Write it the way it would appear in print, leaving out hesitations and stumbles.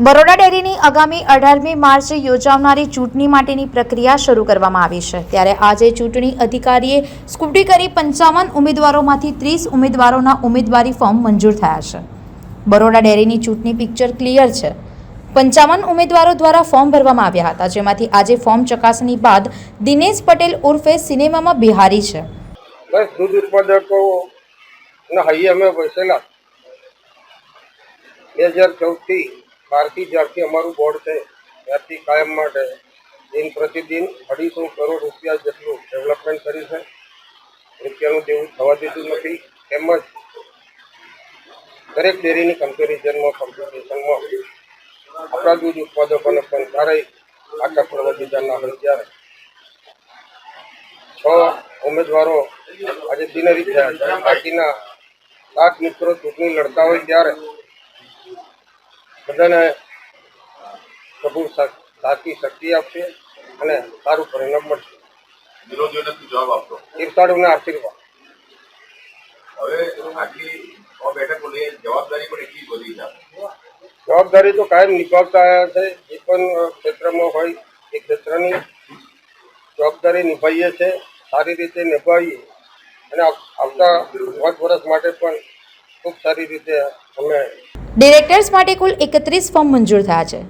બરોડા ડેરીની આગામી 18મી માર્ચે યોજાનારી ચૂંટણી માટેની પ્રક્રિયા શરૂ કરવામાં આવી છે। ત્યારે આજે ચૂંટણી અધિકારીએ સ્ક્રુટી કરી 55 ઉમેદવારોમાંથી 30 ઉમેદવારોના ઉમેદવારી ફોર્મ મંજૂર થયા છે। બરોડા ડેરીની ચૂંટણી પિક્ચર ક્લિયર છે। 55 ઉમેદવારો દ્વારા ફોર્મ ભરવામાં આવ્યા હતા, જેમાંથી આજે ફોર્મ ચકાસણી બાદ દિનેશ પટેલ ઉર્ફે સિનેમામાં બિહારી છે। બસ દૂધ ઉત્પાદકોના હૈયે અમે વસેલા 2014થી 12થી જ્યારથી અમારું બોર્ડ છે ત્યારથી કાયમ માટે દિન પ્રતિદિન 250 કરોડ રૂપિયા જેટલું ડેવલપમેન્ટ કરી છે। રૂપિયાનું દેવું થવા દીધું નથી। તેમજ દરેક ડેરીની કમ્પેરિઝનમાં કોમ્પિટિશનમાં આપણા દૂધ ઉત્પાદકોને પણ ક્યારેય આખા ફરવા દીધા ના હોય ત્યારે 6 ઉમેદવારો આજે બિનહરીફ થયા છે। બાકીના 7 મિત્રો ચૂંટણી લડતા હોય ત્યારે બધાને પ્રભુ સાચી શક્તિ આપશે અને સારું પરિણામ મળશે। વિરોધીઓને શું જવાબ આપશો? તીર્થાળુને આશીર્વાદ। હવે આટલી બેઠકોની જવાબદારી પણ એટલી બધી છે। જવાબદારી તો કાયમ નિભાવતા આવ્યા છે। જે પણ ક્ષેત્રમાં હોય એ ક્ષેત્રની જવાબદારી નિભાવીએ છીએ, સારી રીતે નિભાવીએ અને આવતા 5 વર્ષ માટે પણ ખૂબ સારી રીતે અમે ડિરેક્ટર્સ માટે કુલ 31 ફોર્મ મંજૂર થયા છે।